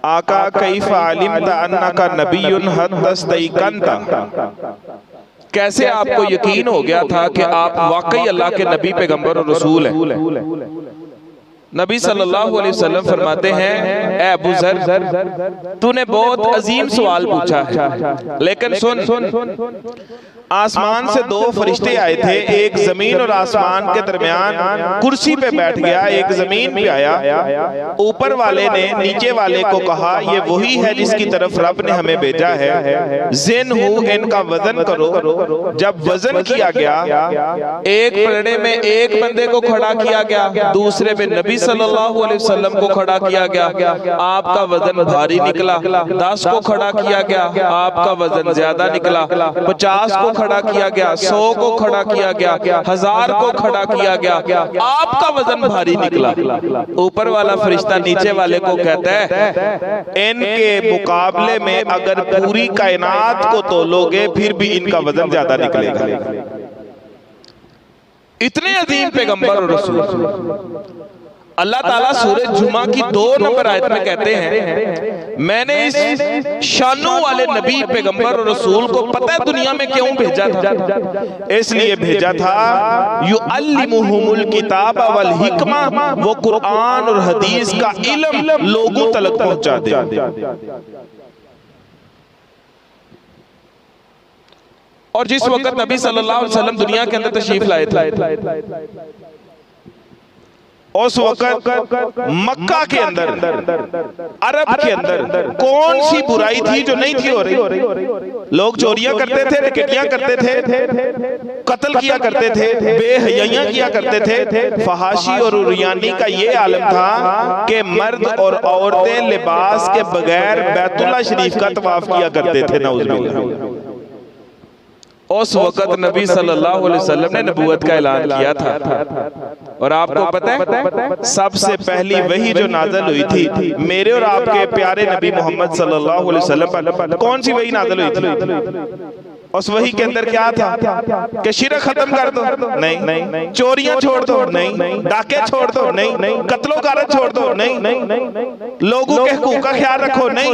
आका कैफ़ अलिमत अन्नका नबियुन हत्तस्तैक़नता, कैसे आपको यकीन हो गया था कि आप वाकई अल्लाह के नबी पैगंबर और रसूल हैं। नबी सल्लल्लाहु अलैहि वसल्लम फरमाते हैं, ए अबू ज़र, तूने बहुत अजीम सवाल पूछा है, लेकिन सुन, आसमान से दो फरिश्ते आए थे, एक जमीन और आसमान के दरमियान कुर्सी पे बैठ गया, एक जमीन पे आया। ऊपर वाले ने नीचे वाले को कहा, ये वही है जिसकी तरफ रब ने हमें भेजा है, जिन हूँ इनका वजन करो। जब वजन किया गया, एक पलड़े में एक बंदे को खड़ा किया गया, दूसरे में नबी सल्लल्लाहु अलैहि वसल्लम को खड़ा किया गया, आपका वजन भारी निकला। 10 को खड़ा किया गया, आपका वजन ज्यादा निकला। 50 को खड़ा किया गया, 100 को खड़ा किया गया, 1000 को खड़ा किया गया, आपका वजन भारी निकला। ऊपर वाला फरिश्ता नीचे वाले को कहता है, इनके मुकाबले में अगर पूरी कायनात को तोलोगे फिर भी इनका वजन ज्यादा निकलेगा। इतने अजीम पैगंबर और रसूल। अल्लाह ताला सूरह जुमा की 2 नंबर आयत में कहते हैं, मैंने इस शानों वाले नबी पैगंबर और रसूल को पता है दुनिया में क्यों भेजा था? इसलिए भेजा था युअल्लिमुहुमुल किताब वल हिकमा, वो कुरान और हदीस का इल्म लोगों तक पहुंचा दे। और जिस वक्त नबी सल्लल्लाहु अलैहि वसल्लम दुनिया के अंदर तशरीफ लाए थे, उस वक्त मक्का के अंदर, अरब के अंदर कौन सी बुराई थी जो नहीं थी हो रही? लोग चोरियां करते थे, डकैतियां करते थे, कत्ल किया करते थे, बेहयाइयां किया करते थे। फहाशी और उरियानी का ये आलम था कि मर्द और औरतें लिबास के बगैर बैतुल्लाह शरीफ का तवाफ किया करते थे। नाउज़ुबिल्लाह। उस वक्त नबी सल्लल्लाहु अलैहि वसल्लम ने नबूवत का ऐलान किया था। और आपको पता है सबसे पहली वही जो नाज़िल हुई थी मेरे और आपके प्यारे नबी मोहम्मद सल्लल्लाहु अलैहि वसल्लम पर, कौन सी वही नाज़िल हुई थी? उस वही के अंदर क्या था कि शिरक खत्म कर दो, नहीं। चोरियां छोड़ दो, नहीं। डाके छोड़ दो, नहीं। कत्लो गारत छोड़ दो, नहीं। लोगों के हुकूक का ख्याल रखो, नहीं।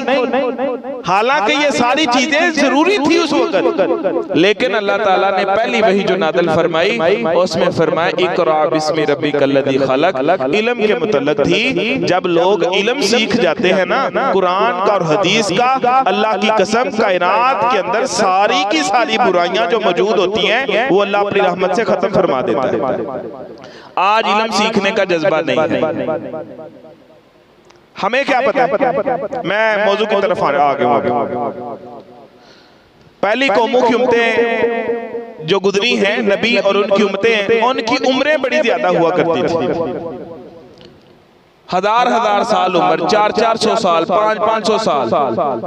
हालांकि ये सारी चीजें जरूरी थी उस वक्त, लेकिन अल्लाह ताला ने पहली वही जो नाज़िल फरमाई उसमें फरमाया इक़रा बिस्मि रब्बिकल्लज़ी खलक़, इल्म के मुतल्लिक़ थी। जब लोग इल्म सीख जाते हैं ना, कुरान का और हदीस का, अल्लाह की कसम कायनात के अंदर सारी की सारी बुराइयां जो मौजूद होती हैं वो अल्लाह अपनी रहमत से खत्म फरमा देता है। आज इल्म सीखने का जज्बा नहीं है। हमें क्या पता? मैं मौजू की तरफ आ गया। पहली कौमों की उम्मतें जो गुजरी हैं, नबी और उनकी उम्मतें, उनकी उम्रें बड़ी ज्यादा हुआ करती थी। हजार साल उम्र, 400 साल, 500 साल।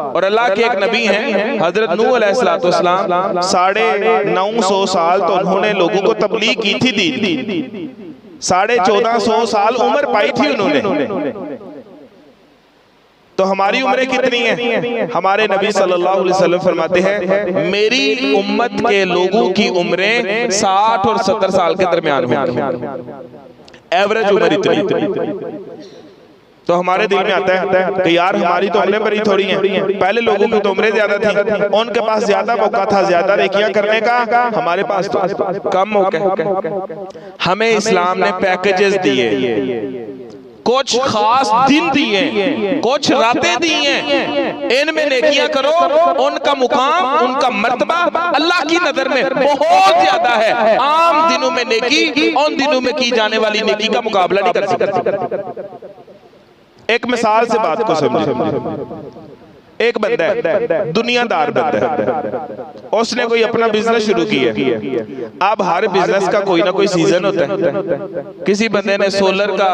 और अल्लाह के एक नबी हैं हजरत नूह अलैहिस्सलाम, 950 साल तो उन्होंने लोगों को तबलीग की थी दीन। 1450 साल उम्र पाई थी उन्होंने। तो हमारी उम्रें कितनी हैं? हमारे नबी सल्लल्लाहु अलैहि वसल्लम फरमाते हैं, मेरी उम्मत के लोगों की उम्रें 60 और 70 साल के दरमियान होंगी। एवरेज उम्र इतनी। तो हमारे दिल में आता है कि यार हमारी तो उम्रें बड़ी थोड़ी हैं। पहले लोगों की तो उम्रें ज्यादा थी, उनके पास ज्यादा मौका था ज्यादा नेकियां करने का, हमारे पास तो कम मौका। हमें इस्लाम ने पैकेजेस दिए, कुछ खास दिन दिए, कुछ रातें दी हैं, इनमें नेकियां करो। उनका मुकाम, उनका मर्तबा अल्लाह की नजर में बहुत ज्यादा है। आम दिनों में नेकी उन दिनों में की जाने वाली नेकी का मुकाबला नहीं कर सकते। एक मिसाल से बात को समझिए। एक बंदा है, दुनियादार बंदा है, उसने कोई अपना बिजनेस शुरू किया। अब हर बिजनेस का कोई ना कोई सीजन होता है। किसी बंदे ने सोलर का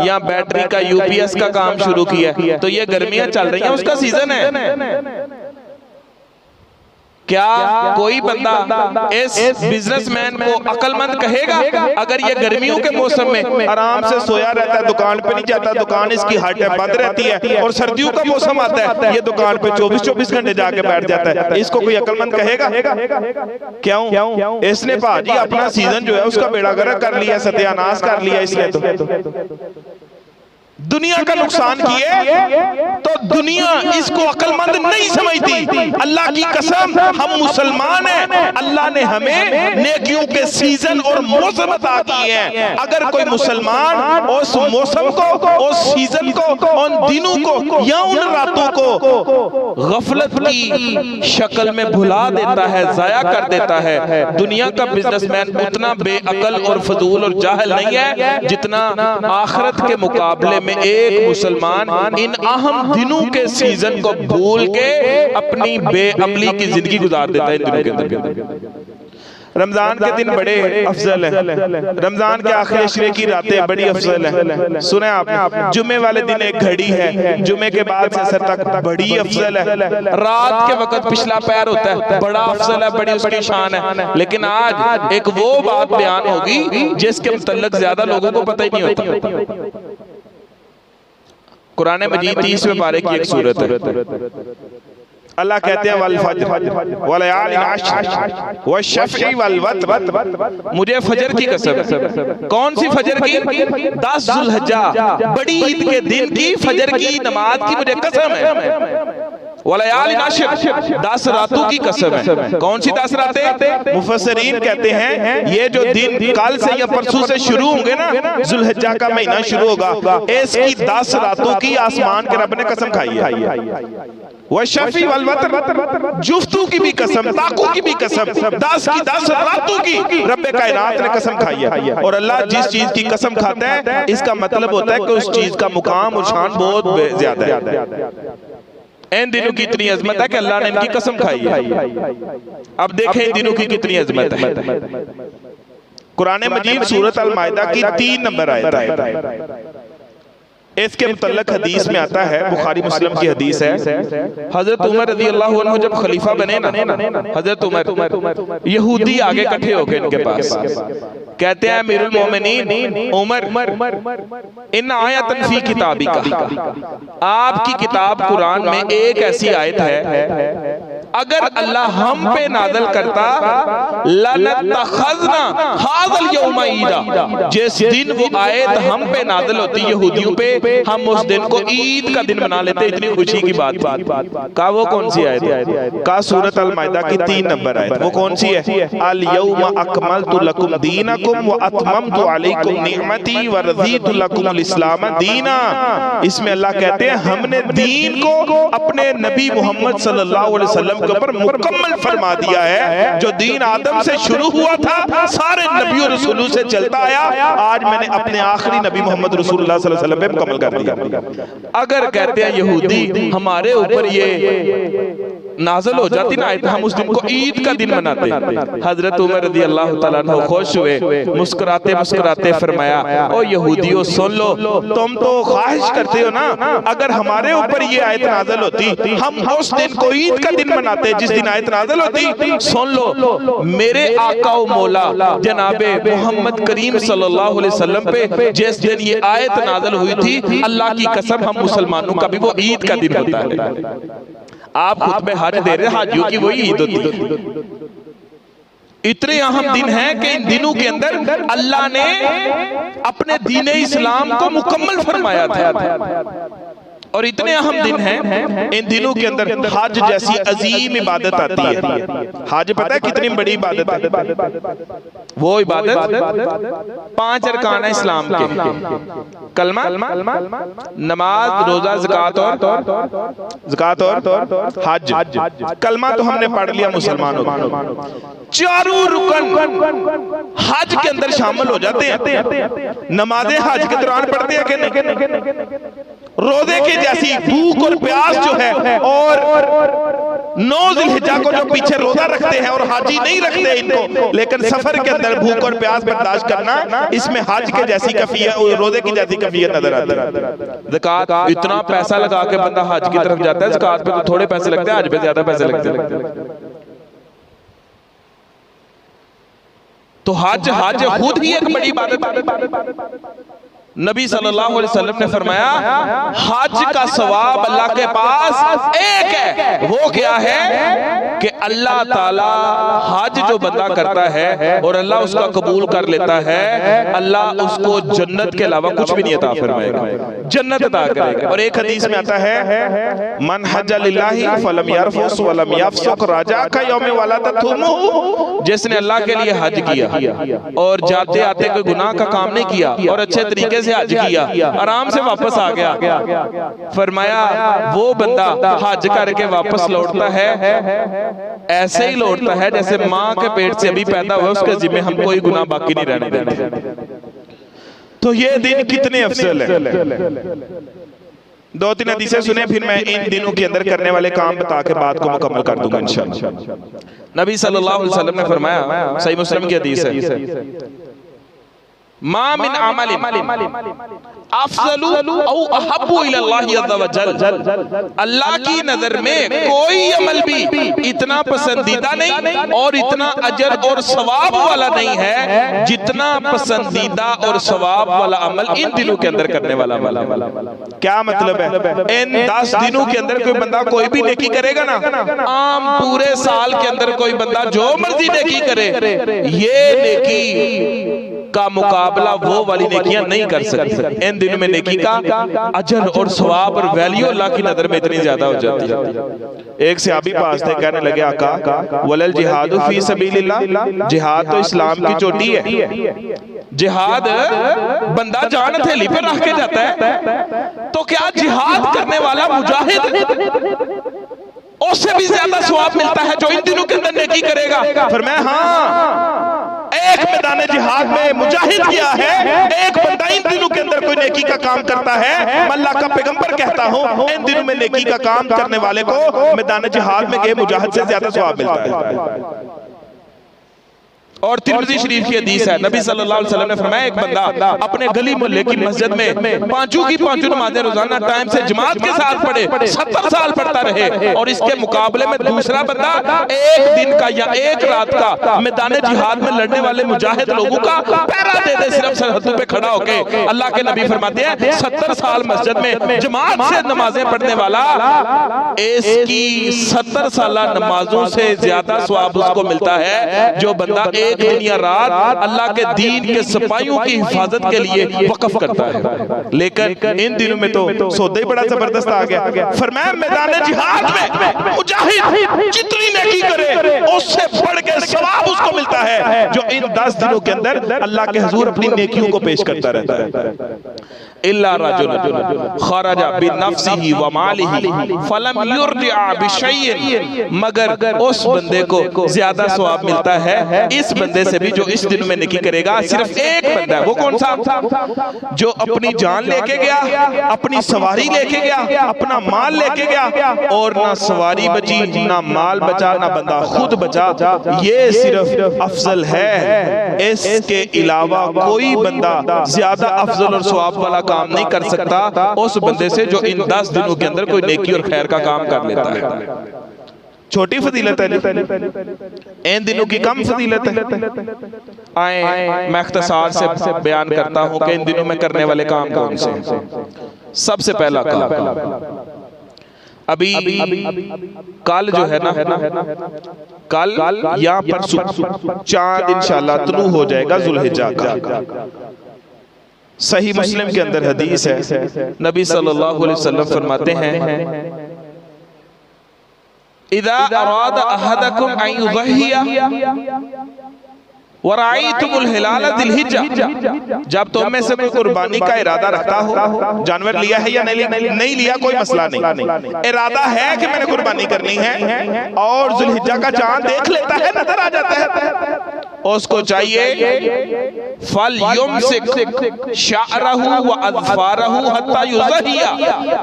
या बैटरी का यूपीएस का काम शुरू किया, तो ये गर्मियां चल रही हैं, उसका सीजन है। क्या कोई बंदा इस बिजनेसमैन को अक्लमंद कहेगा अगर ये गर्मियों के मौसम में आराम से सोया रहता है, दुकान पे नहीं जाता, दुकान इसकी हर टाइम बंद रहती है, और सर्दियों का मौसम आता है ये दुकान पे 24-24 घंटे जाके बैठ जाता है, इसको कोई अक्लमंद कहेगा? क्यों? इसने भाजी अपना सीजन जो है उसका बेड़ा गर्क कर लिया, सत्यानाश कर लिया इसने। तो दुनिया का नुकसान किए तो दुनिया इसको अक्लमंद नहीं समझती। अल्लाह की कसम, हम मुसलमान हैं, अल्लाह ने हमें नेकियों के सीजन और मौसम अता किए हैं। अगर कोई मुसलमान उस मौसम को, उस सीजन को, उन दिनों को या उन रातों को गफलत की शक्ल में भुला देता है, जाया कर देता है, दुनिया का बिजनेसमैन उतना बेअकल और फजूल और जाहिल नहीं है जितना आखिरत के मुकाबले में एक मुसलमान इन अहम दिनों के सीजन को भूल के अपनी बेअमली की जिंदगी गुजार देता है। इन दिनों के अंदर रमजान के दिन बड़े अफजल हैं, रमजान के आखिरी अशरे की रातें बड़ी अफजल हैं। सुने आपने, जुमे वाले दिन एक घड़ी है, जुमे के बाद से असर तक बड़ी अफजल है। रात के वक्त पिछला पैर होता है, बड़ा अफजल है, बड़ी उसकी शान है। लेकिन आज एक वो बात बयान होगी जिसके मुतल्लिक ज्यादा लोगों को पता ही नहीं होता। कुरान मजीद 30वें पारे की एक सूरत है। अल्लाह कहते हैं वल फज्र वलयालिन अश्र वशफ़ी वल वत्र, मुझे फजर की कसम है। कौन सी फजर की? 10 ज़ुल्हिज्जा बड़ी ईद के दिन की फजर की नमाज की मुझे कसम है। वलयालिन अश्र, 10 रातों की कसम है। कौन सी 10 रातें? मुफस्सिरीन कहते हैं ये जो दिन कल से या परसों से शुरू होंगे ना, ज़ुल्हिज्जा का महीना शुरू होगा, इसकी 10 रातों की आसमान के रब ने कसम खाई है। वशफ़ी वल वत्र, जुफ्तों की भी कसम, ताकों की भी कसम, 10 की 10 रातों की रब्बे कायनात ने कसम खाई है। और अल्लाह जिस चीज की कसम खाता है इसका मतलब होता है कि उस चीज का मुकाम और शान बहुत ज्यादा है। इन दिनों की इतनी अजमत है कि अल्लाह ने इनकी कसम खाई है। अब देखें इन दिनों की कितनी अजमत है। कुरान मजीद सूरत अल माइदा की 3 नंबर आयत है। इसके मुतल्लिक हदीस में आता है, बुखारी मुस्लिम की हदीस है, हजरत उमर रज़ी अल्लाह अन्हु जब खलीफा बने ना, हजरत उमर, यहूदी आगे इकट्ठे हो गए इनके पास, कहते हैं अमीरुल मोमिनीन उमर इन आयतन फी किताबिका, आपकी किताब कुरान में एक ऐसी आयत है अगर अल्लाह हम पे नाज़िल करता लनत्तखज़ना हाज़ल यौम ईदा, जिस दिन वो आयत हम पे नाज़िल होती यहूदियों पे, हम उस दिन को ईद का दिन मना लेते। इतनी खुशी की बात का वो कौन सी आयत है? का सूरत अल माइदा की 3 नंबर आयत। वो कौन सी है? अल यौमा अकमलतु लकुम दीनकुम व अतममतु अलैकुम निअमती व रज़ीतु लकुमुल इस्लाम दीना। इसमें अल्लाह कहते हैं हमने दीन को अपने नबी मोहम्मद सल्लल्लाहु अलैहि वसल्लम के ऊपर मुकम्मल फरमा दिया है। जो दीन आदम से शुरू हुआ था, सारे नबियों रसूलों से चलता आया, आज मैंने अपने आखिरी नबी मोहम्मद रसूलुल्लाह सल्लल्लाहु अलैहि वसल्लम पे मुकम्मल कर दिया। अगर कहते हैं यहूदी हमारे ऊपर ये नाज़िल हो जाती ना आयत, हम उस दिन को ईद का दिन मनाते। हजरत उमर रज़ी अल्लाह तआला अन्हु खुश हुए, मुस्कुराते मुस्कुराते फरमाया, ओ यहूदियों सुन लो, तुम तो ख्वाहिश करते हो ना, अगर हमारे ऊपर ये आयत नाज़िल होती हम उस दिन को ईद का दिन मनाते जिस दिन आयत नाज़िल होती। सुन लो, मेरे आका व मौला जनाबे मोहम्मद करीम सल्लल्लाहु अलैहि वसल्लम पे जिस दिन ये आयत नाज़िल हुई थी, अल्लाह की कसम हम मुसलमानों का भी वो ईद का दिन होता है। आप खुद में हज दे रहे, हाजियों की वही ईद होती है। इतने अहम दिन हैं कि इन दिनों के अंदर अल्लाह ने अपने दीन इस्लाम को मुकम्मल फरमाया था। और इतने अहम दिन हैं, इन दिनों के अंदर हज जैसी अजीम इबादत आती है। हज पता है कितनी बड़ी इबादत है? वो इबादत 5 अरकान है इस्लाम के, कलमा, नमाज, रोजा, ज़कात और हज। कलमा तो हमने पढ़ लिया मुसलमानों, चारों रुकन हज के अंदर शामिल हो जाते हैं। नमाजें हज के दौरान पढ़ते हैं कि नहीं? रोजे के जैसी भूख और प्यास जो है, और 9 ज़िलहिज्जा को जो पीछे रोजा रखते हैं और हाजी नहीं रखते इनको, लेकिन सफर के अंदर भूख और प्यास बर्दाश्त करना, इसमें हज के जैसी कैफियत, रोजे की जैसी कैफियत नजर आती है। ज़कात, इतना पैसा लगा के बंदा हज की तरफ जाता है, ज़कात पे तो थोड़े पैसे लगते हैं, हज पे ज्यादा पैसे लगते हैं। तो हज खुद ही एक बड़ी इबादत है। नबी सल्लल्लाहु अलैहि वसल्लम ने फरमाया हज का सवाब अल्लाह के पास एक है। वो क्या है कि अल्लाह ताला हज जो बंदा करता है और अल्लाह उसका कबूल कर लेता है, अल्लाह उसको जन्नत के अलावा कुछ भी नहीं अता फरमाएगा, जन्नत अता करेगा। और एक हदीस में आता है मन हज लिल्लाहि फलम यरफुस वलम यफसुक राजा का यौम वलादतुहु, जिसने अल्लाह के लिए हज किया और जाते आते कोई गुनाह का काम नहीं किया और अच्छे तरीके से हज किया, आराम से वापस आ गया, फरमाया वो बंदा हज करके वापस लौटता है ऐसे ही लौटता है जैसे माँ के पेट से अभी पैदा हुआ, उसके जिम्मे हम कोई गुनाह बाकी नहीं रहने देते। तो ये दिन कितने अफजल है। दो तीन हदीसें सुने, फिर मैं इन दिनों के अंदर करने वाले काम बता के बात को मुकम्मल कर दूंगा इंशाअल्लाह। नबी सल्लल्लाहु अलैहि वसल्लम ने फरमाया, सही मुस्लिम की हदीस है, मा मिन अमलिन अफज़लु औ अहब्बु इलल्लाहि अज़्ज़ा व जल, अल्लाह की नजर में कोई अमल भी इतना पसंदीदा नहीं और इतना अजर और सवाब वाला नहीं है जितना पसंदीदा और सवाब वाला अमल इन दिनों के अंदर करने वाला अमल। क्या मतलब है? इन 10 दिनों के अंदर कोई बंदा कोई भी नेकी करेगा ना, आम पूरे साल के अंदर कोई बंदा जो मर्जी नेकी करे, ये नेकी का मुकाबला वो वाली नेकियां नहीं कर सकती। इन दिनों में नेकी का अजर और सवाब और वैल्यू अल्लाह की नजर में इतनी ज्यादा हो जाती है। एक सहाबी पास थे, कहने लगे आका वलल जिहादु फी सबीलिल्लाह, जिहाद तो इस्लाम की चोटी है, जिहाद बंदा जान हथेली पे रख के जाता है, तो क्या जिहाद करने वाला मुजाहिद उससे भी ज्यादा सवाब मिलता है जो इन दिनों के अंदर नेकी करेगा? फरमाया हाँ, एक मैदान जिहाद में मुजाहिद किया है, एक बंदा इन दिनों के अंदर कोई नेकी का काम करता है, मैं अल्लाह का पैगंबर कहता हूं इन दिनों में नेकी का काम करने वाले को मैदान जिहाद में गए मुजाहिद से ज्यादा सवाब मिलता है। और तिरमिज़ी शरीफ की हदीस है, नबी सल्लल्लाहु अलैहि वसल्लम ने फरमाया एक बंदा अपने गली मोहल्ले की मस्जिद में पांचों की पांचों नमाजें रोजाना टाइम से जमात के साथ पढ़े, 70 साल पढ़ता रहे, और इसके मुकाबले में दूसरा बंदा एक दिन का या एक रात का मैदान जिहाद में लड़ने वाले मुजाहिद लोगों का पहरा दे दे, सिर्फ सरहदों पे खड़ा होके। अल्लाह के नबी फरमाते हैं 70 साल मस्जिद में जमात से नमाजें पढ़ने वाला, इसकी 70 साल नमाजों से ज्यादा सवाब उसको मिलता है जो बंदा एक दिन या रात अल्लाह के दीन के सिपाहियों की हिफाजत के लिए वक्फ करता है। लेकिन इन दिनों में तो सौदा ही बड़ा जबरदस्त आ गया। फरमाया मैदान जिहाद में मुजाहिद जितनी नेकी करे उससे बढ़ के सवाब उसको मिलता है जो इन 10 दिनों के अंदर अल्लाह के हुजूर अपनी नेकियों को पेश करता रहता है। इल्ला रजुल खरजा बिनफ्सिही व मालिही फलम युरजिअ बिशैइन, मगर उस बंदे को ज्यादा सवाब मिलता है इस बंदे से भी जो इस दिन में नेकी करेगा। सिर्फ एक बंदा है, वो कौन सा? जो अपनी जान लेके गया, अपनी सवारी लेके गया, अपना माल लेके गया, और ना सवारी बची ना माल बचा ना बंदा खुद बचा। ये सिर्फ अफजल है, इसके अलावा कोई बंदा ज्यादा अफजल और सवाब वाला काम नहीं कर सकता उस बंदे से जो इन 10 दिनों के अंदर कोई नेकी और खैर का काम कर लेता है। छोटी फजीलत है, इन दिनों की कम फजीलत है। आए मैं इख्तिसार से बयान करता हूं कि इन दिनों में करने वाले काम कौन से हैं। सबसे पहला काम, अभी कल जो है ना, कल या परसों चांद इंशाअल्लाह तुलू हो जाएगा जुल्हिज्जा का। सही मुस्लिम के अंदर हदीस है, नबी सल्लल्लाहु अलैहि वसल्लम फरमाते हैं इदा अराद अहदकुम अन युज़हिया व रअयतुमुल हिलाल दिलहिज्जा, जब तुम में से कोई कुर्बानी का इरादा रखता हो, जानवर लिया है या नहीं लिया कोई मसला नहीं, इरादा है कि मैंने कुर्बानी करनी है और जुल्हिज्जा का चांद देख लेता है, नजर आ जाता है, उसको चाहिए फल युमसिक शअरहु व अज़फारहु हत्ता युज़हिया,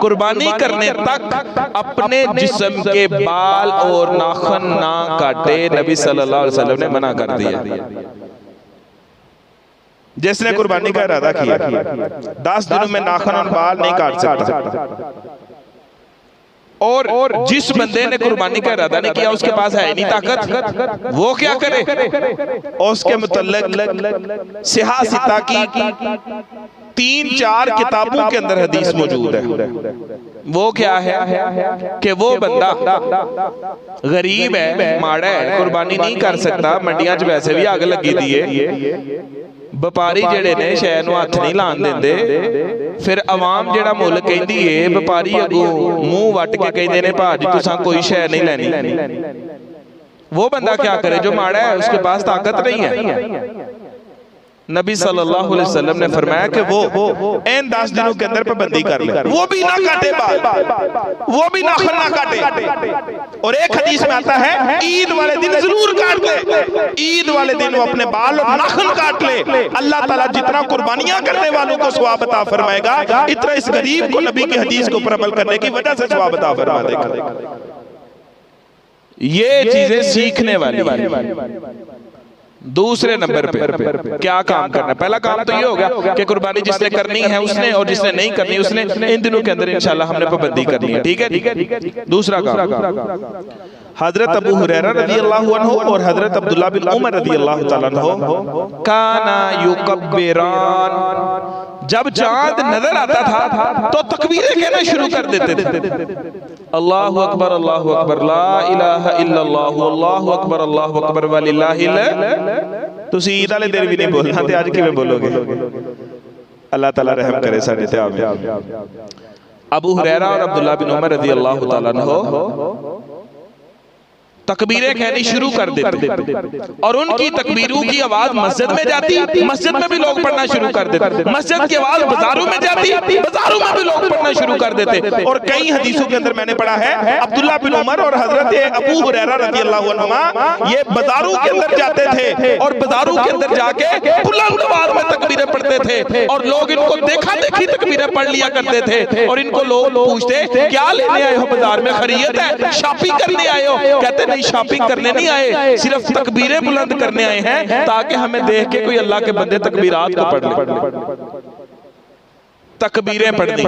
कुर्बानी करने तक अपने जिस्म के बाल और नाखून ना काटे। नबी सल्लल्लाहु अलैहि वसल्लम ने मना कर दिया। जिसने कुर्बानी का इरादा किया 10 दिनों में नाखून और बाल नहीं काट सकता। और जिस बंदे ने कुर्बानी का इरादा नहीं किया, उसके पास है नहीं ताकत, वो क्या करे? और उसके मुतल्लिक सियासिता की 3-4 किताबों के अंदर हदीस मौजूद है। वो क्या है कि वो बंदा गरीब है, माड़ा है, कुर्बानी नहीं कर सकता, मंडियां च वैसे भी अग लगी दी है, व्यापारी जेड़े ने शै नूं हथ नहीं लान देंदे, फिर आवाम जेड़ा मुल कहंदी है, व्यापारी अगों मुंह वट के कहंदे ने भाजी तुसां कोई शै नहीं लैनी। वो बंदा क्या करे जो माड़ा है, उसके पास ताकत नहीं है। नबी सल्लल्लाहु अलैहि वसल्लम ने फरमाया कि वो इन 10 दिनों के अंदर पाबंदी कर ले, वो भी ना काटे बाल, वो भी नाखून ना काटे। और एक हदीस में आता है ईद वाले दिन जरूर काट ले, ईद वाले दिन वो अपने बाल और नाखून काट ले। अल्लाह ताला जितना कुर्बानियां करने वालों को सवाब अता फरमाएगा, इतना इस गरीब को नबी की हदीस को पर अमल करने की वजह से सवाब अता फरमा देगा। ये चीजें सीखने वाली। दूसरे नंबर पे क्या काम करना है? पहला काम तो ये हो गया कि कुर्बानी जिसने करनी है उसने, और जिसने नहीं करनी उसने इन दिनों के अंदर इंशाल्लाह हमने पाबंदी करनी है। ठीक है। दूसरा काम, हजरत अबू हुरैरा रज़ियल्लाहु अन्हु और हजरत अब्दुल्लाह बिन उमर रज़ियल्लाहु तआला अन्हु काना युकब्बिरान, जब चांद नजर आता था तो तकबीरें कहना शुरू कर देते थे। अल्लाहु अकबर, अल्लाहु अकबर, ला इलाहा इल्लल्लाह, अल्लाहु अकबर, अल्लाहु अकबर वलिल्लाहिल। तुसी ईद वाले दिन भी नहीं बोलना ते आज किवें बोलोगे? अल्लाह ताला रहम करे साडे ते। आमीन। अबू हुरैरा और अब्दुल्लाह बिन उमर रज़ियल्लाहु तआला अन्हु तकबीरें कहनी शुरू कर देते, और उनकी तकबीरों की आवाज मस्जिद में जाती, मस्जिद में भी लोग पढ़ना शुरू कर देते, मस्जिद की आवाज बाजारों में जाती, बाजारों में भी लोग पढ़ना शुरू कर देते। और कई हदीसों के अंदर मैंने पढ़ा है अब्दुल्लाह बिन उमर और हजरत अबू हुरैरा रज़ियल्लाहु अन्हुमा ये बाजारों के अंदर जाते थे और बाजारों के अंदर जाके बुलंद आवाज में तकबीरें पढ़ते थे, और लोग इनको देखा देखी तकबीरें पढ़ लिया करते थे। और इनको लोग पूछते क्या लेने आए हो बाजार में, खरीद है, शॉपिंग करने आए हो? कहते शॉपिंग करने नहीं आए, सिर्फ तकबीरें बुलंद करने आए हैं ताकि हमें देख के कोई अल्लाह के बंदे तकबीरात को पढ़ ले। तकबीरें पढ़नी,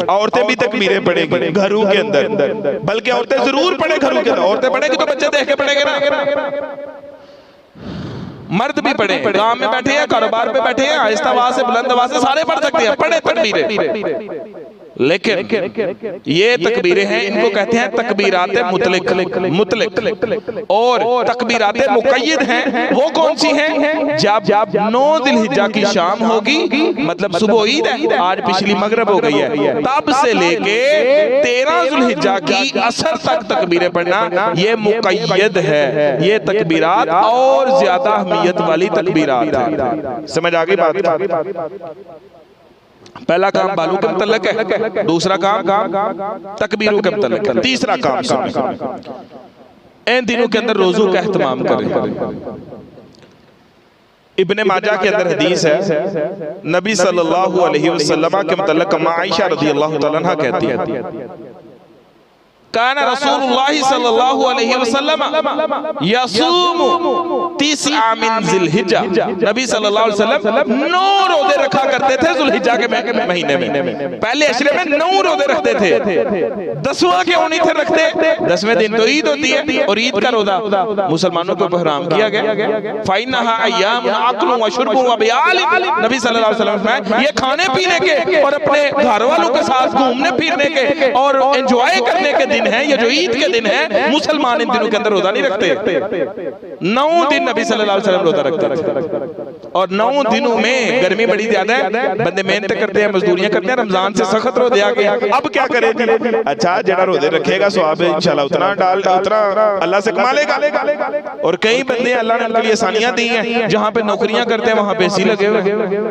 औरतें भी तकबीरें पढ़ेंगी घरों के अंदर, बल्कि औरतें जरूर पढ़े घरों के अंदर। औरतें पढ़ेंगी तो बच्चे देख के पढ़ेंगे ना, मर्द भी पढ़े, गांव में बैठे हैं, कारोबार पे बैठे हैं, आहिस्ता आवाज से बुलंद आवाज से सारे पढ़ सकते हैं, पढ़े तकबीरें। लेकिन ये तकबीरें हैं, इनको कहते हैं तकबीराते मुतलक, और तकबीराते मुक़य्यद हैं। वो कौन सी हैं? जब 9 ज़िलहिज्जा की शाम होगी, मतलब सुबह ईद है, आज पिछली मगरिब हो गई है, तब से लेके 13 ज़िलहिज्जा की असर तक तकबीरें पढ़ना ये मुक़य्यद है। ये तकबीरात और ज्यादा अहमियत वाली तकबीरात हैं। समझ आ गई बात? पहला काम बालों के मुतल्लिक है, दूसरा काम तकबीरों के मुतल्लिक है, तीसरा काम इन दिनों के अंदर रोजों का एहतमाम करें। इब्ने माजा के अंदर हदीस है, नबी सल्लल्लाहु अलैहि वसल्लम के मुतल्लिक आयशा रज़ियल्लाहु तआला अन्हा कहती है काना रसूलुल्लाह सल्लल्लाहु अलैहि वसल्लम यसूमु 9 मिन ज़िलहिज्जा, नबी सल्लल्लाहु अलैहि वसल्लम 9 रोजे रखा करते थे ज़ुल्हिज्जा के महीने में। पहले अशरे में 9 रोजे रखते थे, 10वां क्यों नहीं थे रखते? 10वें दिन तो ईद होती है, और ईद का रोजा मुसलमानों को हराम किया गया। फाइनहा अय्याम अक्लु व शुर्बु व बयाल, नबी सल्लल्लाहु अलैहि वसल्लम ये खाने पीने के और अपने घर वालों के साथ घूमने फिरने के और एंजॉय करने के दिन है। ये जो ईद के दिन है, मुसलमान इन दिनों के अंदर रोजा नहीं रखते। 9 दिन नबी सल्लल्लाहु अलैहि वसल्लम रोजा रखते, और 9 दिनों में गर्मी बड़ी ज्यादा है, बंदे मेहनत करते हैं, मजदूरियां करते हैं, रमजान से सख्त रोजे आ गए। अब क्या करेंगे? अच्छा जेड़ा रोजे रखेगा सवाब इंशाल्लाह उतना अल्लाह से कमा लेगा। और कई बंदे अल्लाह ने उनके लिए आसानियां दी हैं, जहां पे नौकरियां करते हैं वहां पे एसी लगे हुए,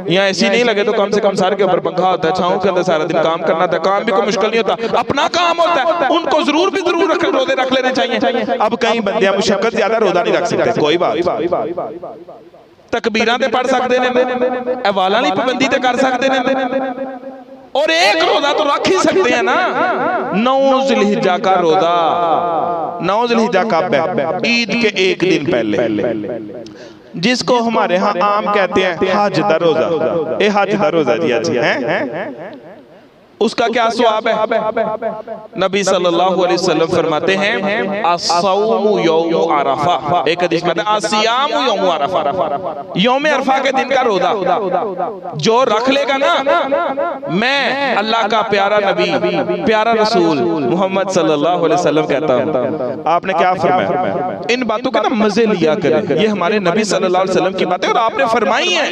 यहाँ एसी नहीं लगे तो कम से कम सर के ऊपर पंखा होता है, छांव के अंदर सारा दिन काम करना था। काम भी कोई मुश्किल नहीं होता, अपना काम होता है, उनको जरूर रोजे रख लेने चाहिए। अब कई बंदे मुशक्कत ज्यादा रोजा नहीं रख सकते, कोई बात, तकबीरां ते पढ़ सकते हैं, वाला नहीं पाबंदी ते कर सकते हैं, और एक रोजा तो रख ही सकते हैं ना। 9 ज़िलहिज्जा का रोजा, 9 ज़िलहिज्जा कब है? ईद के एक दिन पहले, जिसको हमारे यहाँ आम कहते हैं हज दा रोजा। ए हज दा रोजा जी है उसका क्या सवाब है? नबी सल्लल्लाहु अलैहि वसल्लम फरमाते हैं अस्सौमु यौमु अरफा, एक हदीस में अस्सियामु यौमु अरफा, यौम अरफा के दिन का रोजा जो रख लेगा ना, मैं अल्लाह का प्यारा नबी प्यारा रसूल मोहम्मद सल्लल्लाहु अलैहि वसल्लम कहता हूं। आपने क्या फरमाया? इन बातों का ना मजे लिया करें, ये हमारे नबी सल्लल्लाहु अलैहि वसल्लम की बातें और आपने फरमाई है।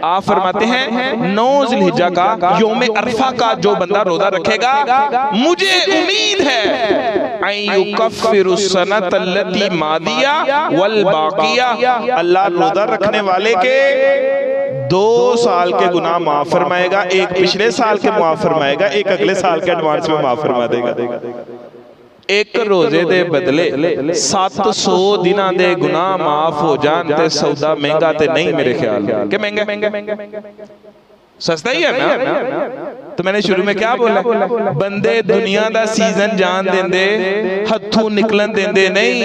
आप फरमाते हैं 9 ज़िलहिज्जा का यौम अरफा का जो बंदा रोजा रखेगा, मुझे उम्मीद है अल्लाह रोजा रखने वाले के 2 साल के गुनाह माफ फरमाएगा, एक पिछले साल के माफ फरमाएगा, एक अगले साल के एडवांस में माफ फरमा देगा। एक रोजे दे बदले 700 दिना दे गुनाह माफ हो जान ते सौदा महंगा ते नहीं मेरे ख्याल के महंगा सस्ता ही है ना। तो मैंने शुरू में क्या बोला? बंदे दुनिया दा सीजन जान देंदे, हथू निकलन देंदे नहीं,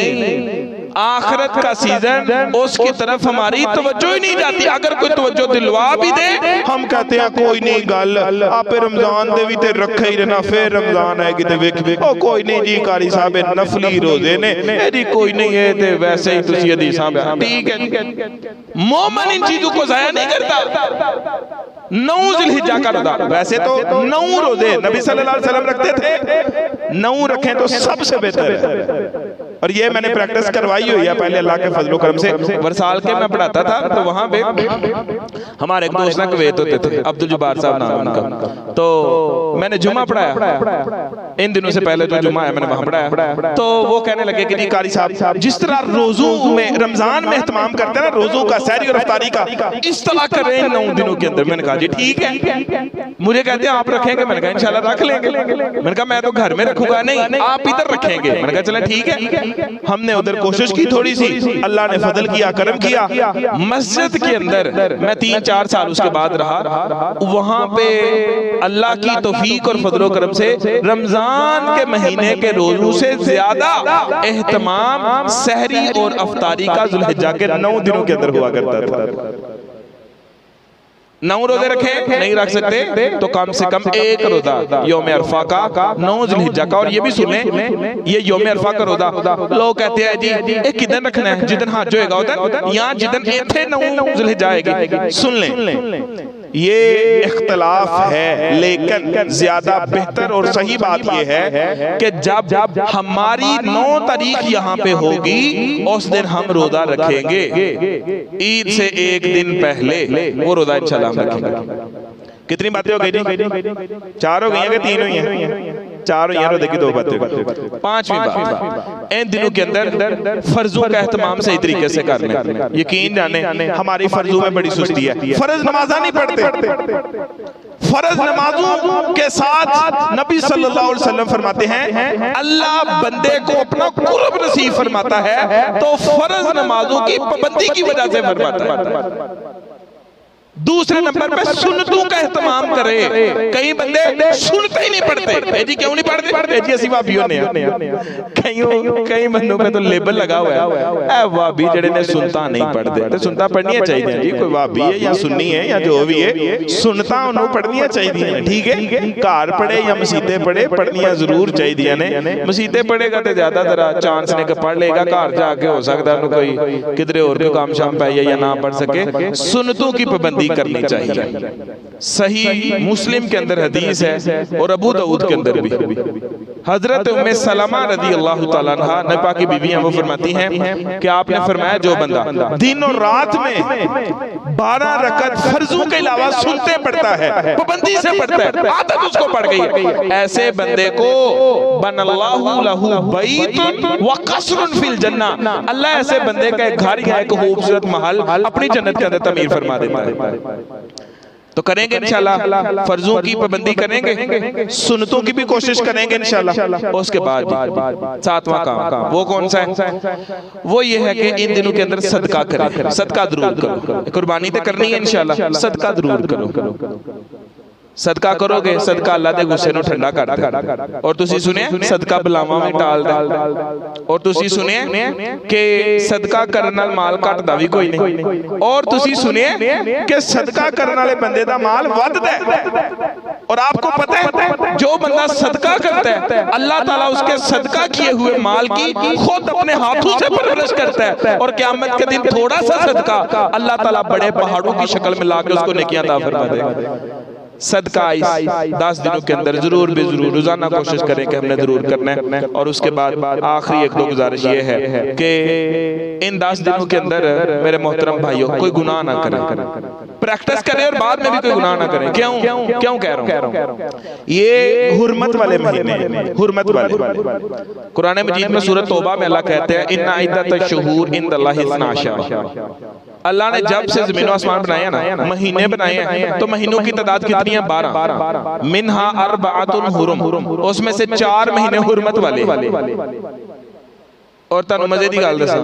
आखिरत का सीजन उसकी तरफ हमारी तवज्जो ही नहीं जाती। अगर कोई तवज्जो दिलवा भी दे, हम कहते हैं कोई नहीं गल आप रमजान दे भी ते रखे ही रहना, फिर रमजान आएगी ते वेख ओ कोई नहीं जी कारी साहब नफली रोजे ने जी कोई नहीं है ते वैसे ही तुसी हदीसां में ठीक है। मोमिन इन चीजों को जाया नहीं करता। 9 ज़िलहिज्जा का रोजा, वैसे तो 9 रोजे नबी सल्लल्लाहु अलैहि वसल्लम रखते थे, 9 रखें तो सबसे बेहतर है। और ये मैंने प्रैक्टिस करवाई हुई है पहले अल्लाह के फजलो करम से। वरसाल के मैं पढ़ाता था तो वहां पे हमारे एक दोस्त ना कुवैत होते थे, अब्दुल जब्बार साहब नाम उनका, तो मैंने जुमा पढ़ाया इन दिनों से पहले जो जुमा है मैंने वहां पढ़ाया। तो वो कहने लगे कि कारी साहब जिस तरह रोजों में रमजान में एहतमाम करते हैं ना, रोजों का सहरी और इफ्तारी का, इस तरह करें 9 दिनों के अंदर। मैंने कहा जी ठीक है। मुझे कहते हैं आप रखेंगे? मैंने कहा इंशाल्लाह रख लेंगे। मैंने कहा मैं तो घर में रखूंगा। नहीं आप इधर रखेंगे। मैंने कहा चले ठीक है। हमने उधर कोशिश की थोड़ी सी, अल्लाह ने फजल किया, करम किया। मस्जिद के अंदर मैं 3-4 साल उसके बाद रहा, वहां पे अल्लाह की तौफीक और फजलो करम से रमजान के महीने के रोजों से ज्यादा एहतमाम सहरी और अफ्तारी का ज़ुल्हिज्जा के 9 दिनों के अंदर हुआ करता था। 9 रोजे रखे नहीं रख सकते तो कम से कम एक रोजा यौम अरफा का 9 ज़िलहिज्जा का। और ये भी सुने, ये यौम अरफा का रोजा लोग कहते हैं जी एक किधर रखना है? जिदन हज होएगा उधर, यहाँ जिदन इत्थे 9 ज़िलहिज्जा आएगी। सुन लें ये इख्तलाफ है, लेकिन ज्यादा बेहतर और सही बात यह है कि जब हमारी 9 तारीख यहाँ पे होगी उस दिन हम रोजा रखेंगे। ईद से एक दिन पहले वो रोजा इंशाल्लाह हम रखेंगे। कितनी बातें हो गई? 4 हो गई कि 3 हुई हैं? 4 हुई हैं। रोजे की 2 बातें। 5वीं बात, इन दिनों के अंदर फर्जों का एहतमाम सही तरीके से कर लें। यकीन जाने हमारी फर्जों में बड़ी सुस्ती है, फर्ज नमाज़ा नहीं पढ़ते। फर्ज नमाजों के साथ नबी सल्लल्लाहु अलैहि वसल्लम फरमाते हैं अल्लाह बंदे को अपना कुर्ब नसीब फरमाता है तो फर्ज नमाजों की पाबंदी की वजह से फरमाता है। दूसरे नंबर पे सुन्नतों का एहतमाम करे। कई बंदे सुनते ही नहीं पढ़ते जी, क्यों नहीं पढ़ते जी? असि वाबियों ने कई बंदों पे तो लेबल लगा हुआ है ए वाबी जेड़े ने सुनता नहीं पढ़ते। तो सुनता पढ़नी चाहिए जी, कोई वाबी है या सुन्नी है या जो भी है, सुनता उन्होंने पढ़नी चाहिए। ठीक है, घर पढ़े या मसीते पढ़े, पढ़निया जरूर चाहिए ने। मसीते पढ़ेगा तो ज्यादा तरह चांस ने पढ़ लेगा, घर जाके हो सकता है कोई किधरे और कोई काम शाम पाइए या ना पढ़ सके। सुन्नतों की पाबंदी करनी चाहिए। सही मुस्लिम के अंदर हदीस है और अबू दाऊद के अंदर भी हजरत उम्मे सलमा रदी अल्लाह तआला अन्हा नबी पाक की बीवी हैं, वो फरमाती हैं कि आपने फरमाया जो बंदा दिन और रात में 12 रकअत फर्जों के अलावा सुनते पढ़ता है, पाबंदी से पढ़ता है, आदत उसको पड़ गई है, ऐसे बंदे को बनल्लाहु लहू बैतुन व कसरुन फिल जन्ना, अल्लाह ऐसे बंदे का एक घर या एक खूबसूरत महल अपनी जन्नत के अंदर तमीर फरमा देता है। तो करेंगे इंशाल्लाह, फर्जों की पाबंदी करेंगे, सुन्नतों की भी कोशिश करेंगे इंशाल्लाह। उसके बाद 7वां काम वो कौन सा है? वो ये है कि इन दिनों के अंदर सदका करें। सदका जरूर करो, कुर्बानी तो करनी है इंशाल्लाह, सदका जरूर करो। सदका करोगे, सदका अल्लाह दे गुस्से नूं ठंडा करदा। और तुसी सुने सदका बलावां भी टालदा। और तुसी सुने कि सदका करन नाल माल घटदा भी कोई नहीं। और तुसी सुने कि सदका करन वाले बंदे दा माल वधदा है। और आपको पता है जो बंदा सदका करता है अल्लाह ताला उसके सदका किए हुए माल की खुद अपने हाथों से परवरिश करता है। और क़यामत के दिन थोड़ा सा सदका अल्लाह ताला बड़े पहाड़ों की शक्ल में लाके उसको नेकियां अता फरमा देगा। सदका इस 10 दिनों के अंदर जरूर भी जरूर रोजाना कोशिश करें कि हमने जरूर करना है। और उसके बाद आखिरी एक दो गुजारिश ये है कि इन 10 दिनों के अंदर मेरे मोहतरम भाइयों कोई गुनाह ना करें, प्रैक्टिस करें और बाद में भी कोई गुनाह ना करें। क्यों क्यों कह रहा हूँ? ये हुर्मत वाले महीने, हुर्मत वाले। कुरान मजीद में सूरत तौबा में अल्लाह कहते हैं इन्ना इद्दत शुहूर इंदल्लाहि इस्ना अशर। अल्लाह ने जब से ज़मीन आसमान बनाया ना, महीने बनाए हैं, तो महीनों की तादाद कितनी है? 12। मिनहा अर्बअतुन हुरुम, उसमें से 4 महीने हुर्मत वाले। और तानु मजे दी गल दसां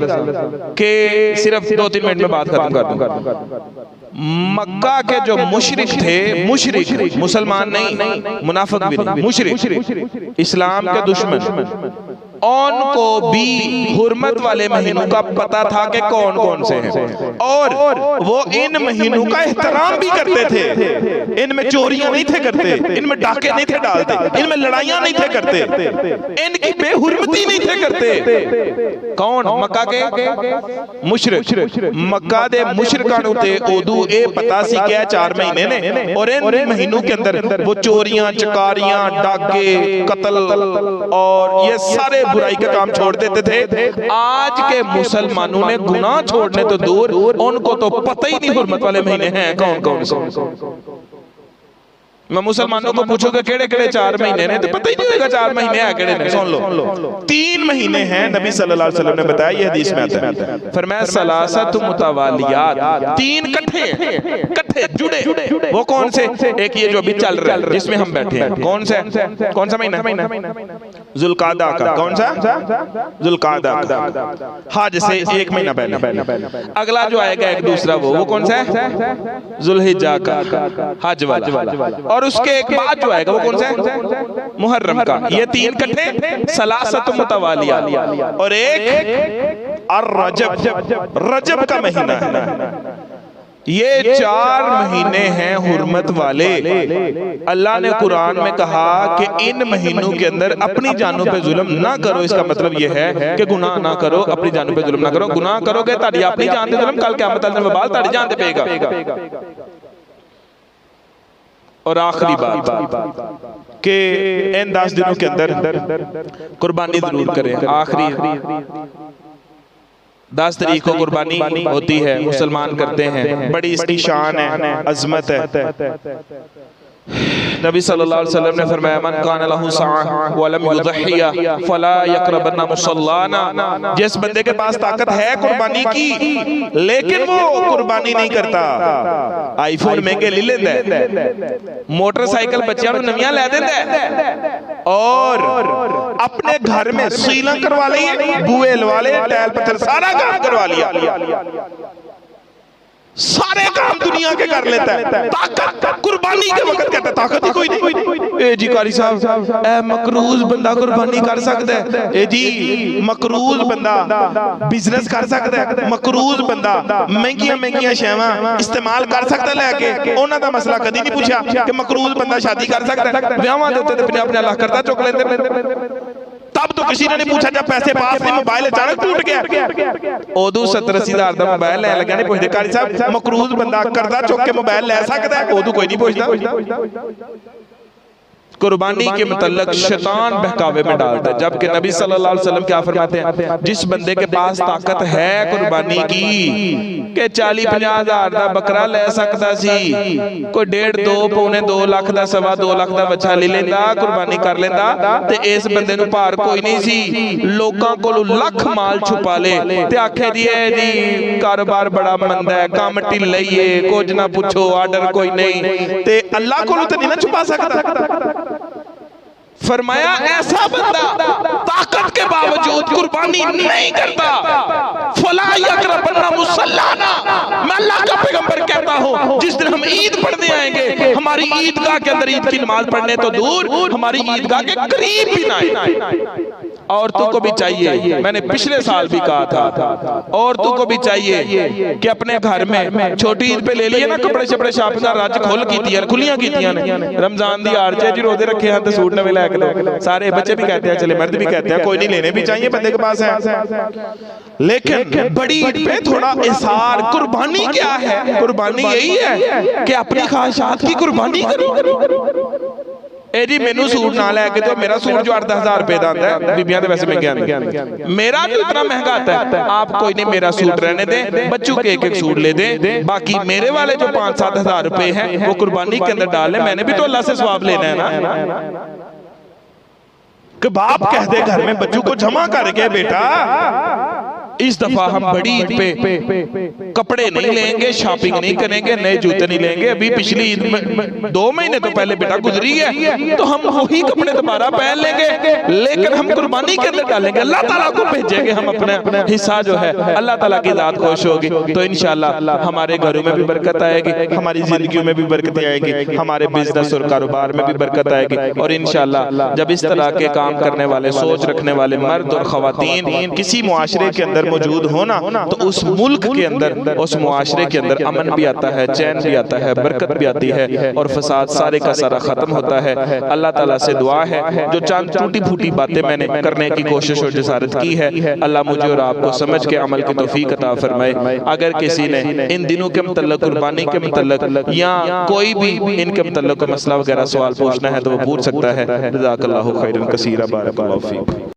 कि सिर्फ 2-3 मिनट में बात खत्म कर दूंगा। मक्का के जो मुशरिक थे, मुशरिक मुसलमान नहीं, मुनाफिक भी नहीं, मुशरिक इस्लाम के दुश्मन, उनको भी हुर्मत वाले महीनों का पता था कि कौन कौन से हैं। और वो इन महीनों का एहतराम भी करते थे। इनमें चोरियां नहीं थे करते, इनमें डाके नहीं थे डालते, इनमें लड़ाइयां नहीं थे करते, इनकी बेहुरमती नहीं थे करते। कौन? मक्का के मुशरिक। मक्का दे मुशरिकां नूं ते उदू ए पता सी कि 4 महीने ने और इन महीनों के अंदर वो चोरियां, चकारियां, डाके, कत्ल और ये सारे बुराई का काम छोड़ देते थे। आज के मुसलमानों ने गुनाह छोड़ने तो दूर, उनको तो पता ही नहीं हुर्मत वाले महीने हैं कौन कौन से। मैं मुसलमानों को पूछूंगा केड़े केड़े 4 महीने ने, तो पता ही नहीं होगा 4 महीने हैं केड़े ने। सुन लो 3 महीने हैं, नबी सल्लल्लाहु अलैहि वसल्लम ने बताया, ये हदीस में आता है। फरमाया सलासत मुतवालियात, 3 इकट्ठे जुड़े। वो कौन से? एक ये जो अभी चल रहा है जिसमें हम बैठे हैं, कौन सा महीना? जुल्कादा का। कौन सा? जुल्कादा का। हज से 1 महीना पहले। अगला जो आएगा एक दूसरा वो कौन सा है? जुल्हिज्जा का, हज वाला। और उसके एक बाद जो आएगा वो कौन सा है? मुहर्रम का। ये 3 इकट्ठे सलासत मुतवालिया। और एक रजब का महीना है। ये 4 महीने हैं हुर्मत वाले। अल्लाह ने कुरान में कहा कि इन महीनों के अंदर अपनी जानों पे जुल्म ना करो। इसका मतलब ये है कि गुनाह ना करो, अपनी जानों पे जुल्म ना करो। गुनाह करोगे ताड़ी अपनी जान पे जुल्म, कल क़यामत वाले दिन बाल ताड़ी जान पे पेगा। और आखिरी बात कि इन 10 दिनों के अंदर कुर्बानी जरूर करें। आखिरी 10 तारीख को कुर्बानी होती है, मुसलमान करते हैं, बड़ी इसकी शान है, अजमत है। नबी सल्लल्लाहु अलैहि वसल्लम ने फरमाया मन कान लहू साअ व लम युज़हिया फला यक़रबन्ना मुसल्लाना। जिस बंदे के पास ताकत है कुर्बानी की लेकिन वो कुर्बानी नहीं करता, आईफोन महंगे ले लेंदा है, मोटरसाइकिल बच्चों को नवियां लै देंदा है और अपने घर में सीला करवा ली, बुए लवा ले, टैल पत्थर सारा काम करवा लिया, सारे काम दुनिया के कर लेता है। ताकत कुर्बानी के वक्त कहता है ताकत ही कोई नहीं। ए जी कारी साहब ए मकरूज बंदा कुर्बानी कर सकता है। ए जी मकरूज बंदा बिजनेस कर सकता है, मकरूज बंदा महंगियां शैवां इस्तेमाल कर सकता लेके। उन्हां दा मसला कदी नहीं पूछा कि मकरूज बंदा शादी कर सकता है। ब्याहां दे उत्ते ते अपने अल्लाह करदा चुक लेंदे। तब तो किसी ने नहीं पूछा जब पैसे पास नहीं, मोबाइल अचानक टूट गया। उदू 70-80 हज़ार का मोबाइल लै लगा नहीं पुछदे कारी साहब मकरूज बंदा करदा चुक के मोबाइल लै सकदा है, उदू कोई नहीं पुछदा। कुर्बानी के मुतल्लक शैतान बहकावे में डालता है, जबकि नबी सल्लल्लाहु अलैहि वसल्लम क्या फरमाते हैं जिस बंदे के पास ताकत है कुर्बानी की के 40-50 हज़ार का बकरा ले सकता सी, कोई 1.5, 2 लाख का 2.25 लाख का बच्चा ले लेंदा, कुर्बानी कर लेंदा, ते इस बंदे नूं भार कोई नहीं सी। लोकां कोलों लख माल छुपा ले ते आखे जी ए जी कारोबार बड़ा मंदा है, काम ढिल्ला ही है, कुछ ना पूछो, आर्डर कोई नहीं, ते अल्लाह कोलों तो नहीं ना छुपा सकता। फरमाया ऐसा बंदा ताकत के बावजूद कुर्बानी नहीं करता फला यक़रबन्ना मुसल्लाना। मैं अल्लाह का पैगंबर कहता कहता हूँ जिस दिन हम ईद पढ़ने आएंगे, हमारी ईदगाह के अंदर ईद की नमाज पढ़ने तो दूर, हमारी ईदगाह के करीब भी ना आए। औरतों को भी चाहिए, मैंने पिछले साल भी कहा था, औरतों को भी चाहिए कि अपने घर में छोटी ईद पे ले लिए ना कपड़े शपड़े शॉपिंग रज खोल कीतियां खुलियां कीतियां ने। रमजान दी आड़ च जी रोजे रखे हैं तो सूट नवे लैके दो, सारे बच्चे भी कहते हैं, चले मर्द भी कहते हैं, कोई नहीं लेने भी चाहिए बंदे के पास है। लेकिन बड़ी ईद पे थोड़ा इसार, कुर्बानी क्या है? कुर्बानी यही है कि अपनी ख्वाहिशात की कुर्बानी करो। ए जी मैनू सूट ना लैके तो मेरा सूट जो 8-10 रुपए का आता है, बीबियां तो वैसे महंगे आते, मेरा जो इतना महंगा आता है, आप कोई नहीं मेरा सूट रहने दे, बच्चों के एक सूट ले दे, बाकी मेरे वाले जो 5-7 हज़ार रुपए हैं वो कुर्बानी के अंदर डाल ले। मैंने भी तो अल्लाह से सवाब लेना है ना। कि बाप कह दे घर में बच्चों को जमा करके बेटा इस दफा हम बड़ी ईद पे कपड़े नहीं लेंगे, शॉपिंग नहीं करेंगे, नए जूते नहीं लेंगे। अभी पिछली ईद में 2 महीने तो पहले बेटा गुजरी है, तो हम वही कपड़े दोबारा पहन लेंगे, लेकिन हम कुर्बानी के अंदर डालेंगे, अल्लाह ताला को भेजेंगे हम अपना हिस्सा जो है, अल्लाह ताला की जात खुश होगी। तो इंशाल्लाह हमारे घरों में भी बरकत आएगी, हमारी जिंदगियों में भी बरकत आएगी, हमारे बिजनेस और कारोबार में भी बरकत आएगी। और इंशाल्लाह जब इस तरह के काम करने वाले, सोच रखने वाले मर्द और खवातीन किसी मुआशरे के अंदर मौजूद होना, तो उस मुल्क के अंदर, उस मुआशरे के अंदर अमन भी आता है, चैन भी आता है, बरकत भी आती है और फसाद सारे का सारा खत्म होता है। अल्लाह ताला से दुआ है, जो चंद टूटी फूटी बातें मैंने करने की कोशिश और जसारत की है, अल्लाह मुझे और आपको समझ के अमल की तौफीक अता फरमाए। अगर किसी ने इन दिनों के मुतल्लिक, कुर्बानी के मुतल्लिक या कोई भी इनके मुतल्लिक मसला वगैरह सवाल पूछना है तो वो पूछ सकता है। जज़ाकल्लाहु खैरन कसीरा, बारकल्लाहु फीक।